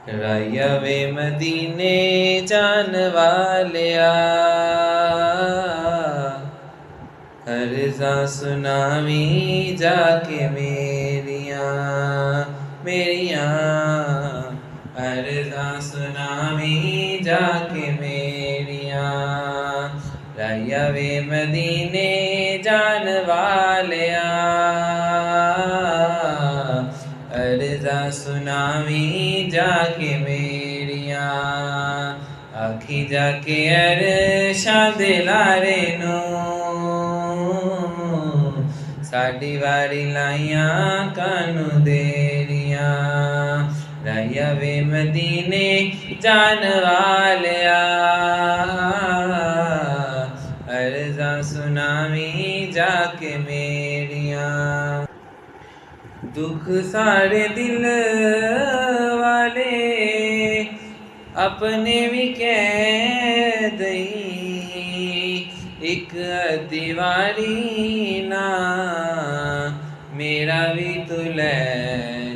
राया वे मदीने जान वालिया, अर्ज़ां सुनावी जाके मेरियां मेरियां, अर्ज़ां सुनावी जाके मेरियां। राया वे मदीने जान वालिया, अर्ज़ां सुनावी जाके मेरियां। आखी जाके अरशां दे लारे नूं, साडी वारी लाइयां कानू देरियां। राया वे मदीने जान वालिया, अर्ज़ां सुनावी जाके मेरियां। दुख सारे दिल वाले अपने भी कह दई, एक अद्धी वारी ना मेरा भी तू लै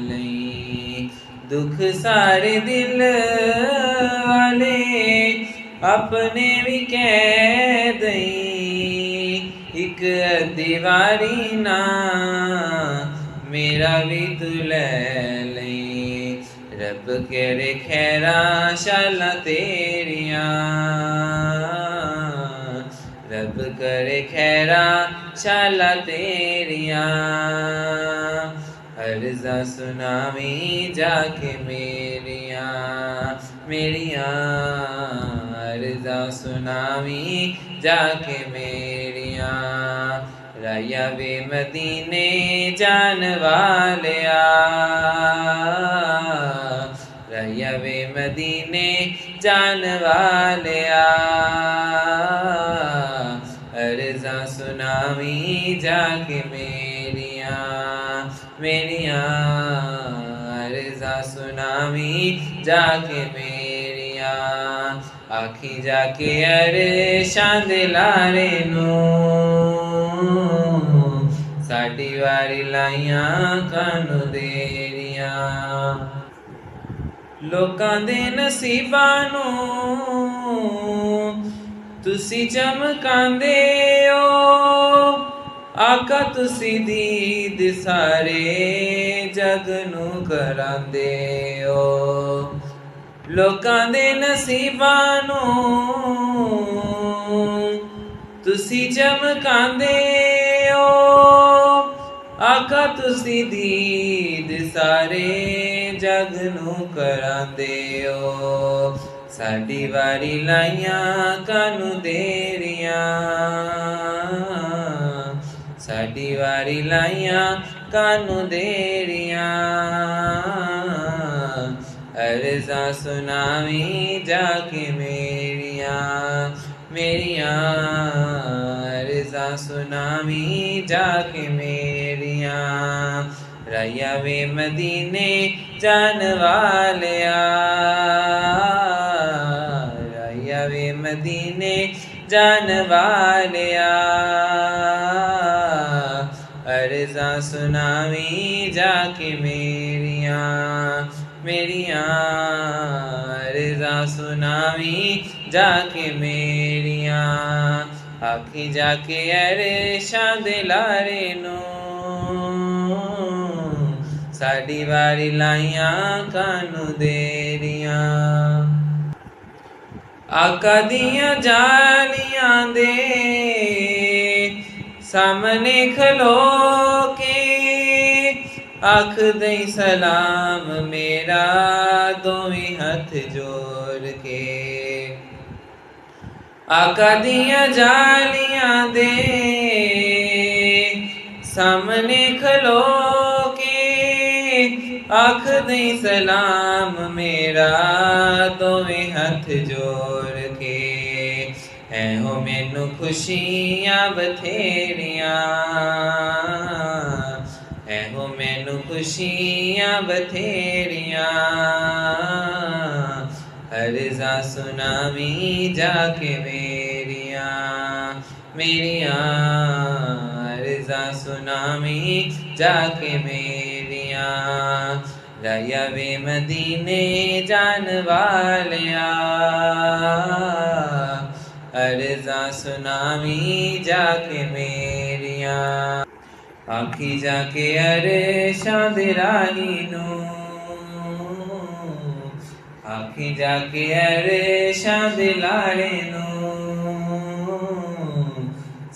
लई। दुख सारे दिल वाले अपने भी कह दई, एक अद्धी वारी ना मेरा भी तू लै लई। रब करे खैरा शाला तेरियां, रब करे खैरा शाला तेरियां। अर्ज़ां सुनावी जाके मेरियां मेरियां, अर्ज़ां सुनावी जाके मेरियां। राया वे मदीने जान वालिया, राया वे मदीने जान वालिया, अर्ज़ां सुनावी जाके मेरियां मेरियां, अर्ज़ां सुनावी जाके मेरियां। आखी जाके अरशां दे लारे नूं, साडी वारी लाइयां कानू देरियां। लोकां दे नसीबां नूं तुसी चमकांदे ओ, आका तुसी दीद सारे जग नूं करांदे ओ। लोकां दे नसीबां नूं तुसी चमकांदे ओ, आका तुसी दीद सारे जग नूं करांदे ओ। साडी वारी लाइयां कानू देरियां, साडी वारी लाइयां कानू देरियां। अर्ज़ां सुनावी जाके मेरियां मेरियां, अर्ज़ां सुनावी जाके मेरियां। राया वे मदीने जान वालिया, राया वे मदीने जान वालिया, अर्ज़ां सुनावी जाके मेरियां मेरियां, अर्ज़ां सुनावी जाके मेरियां। आखी जाके अरशां दे लारे नूं, साडी वारी लाइयां कानू देरियां। आका दियां जालियां दे सामने खलो के, आख दई सलाम मेरा दोवें हथ जोड़ के। आका दियां जालियां दे सामने खलो के, आख दई सलाम मेरा दोवें हथ जोड़ के। है हो मैनू खुशियां बथेरियां, है हो मैनू खुशियां बथेरियां। अर्ज़ां सुनावी जाके मेरियां मेरियां, अर्ज़ां सुनावी जाके मेरियां। रैया वे मदीने जान वालिया अर्ज़ा सुनावी जाके मेरिया आखी जाके अरशां दे राही नूं आखी जाके अरशां दे लाड़े नूं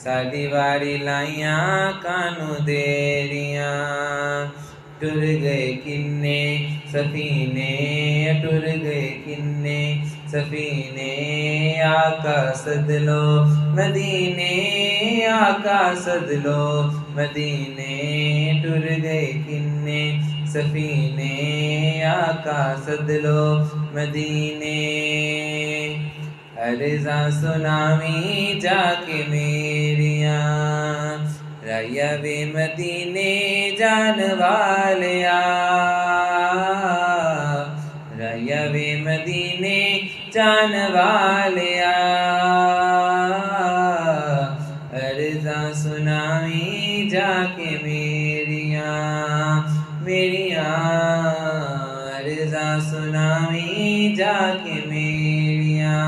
साडी वारी लाइयां कानू देरियां टुर गए किन्ने सफीने टुर गए किन्ने सफीने आका सदलो मदीने आका सदलो मदीने टुर गए किन्ने सफीने आका सदलो मदीने अर्ज़ा सुनावी जाके मेरिया रैया वे मदीने जान वालिया रैया वे मदीने जान वालिया अर्ज़ा सुनावी जाके मेरिया मेरिया अर्ज़ा सुनावी जाके मेरिया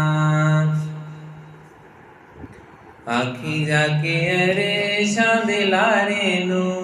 आखी जाके अरशां दे लाड़े नूं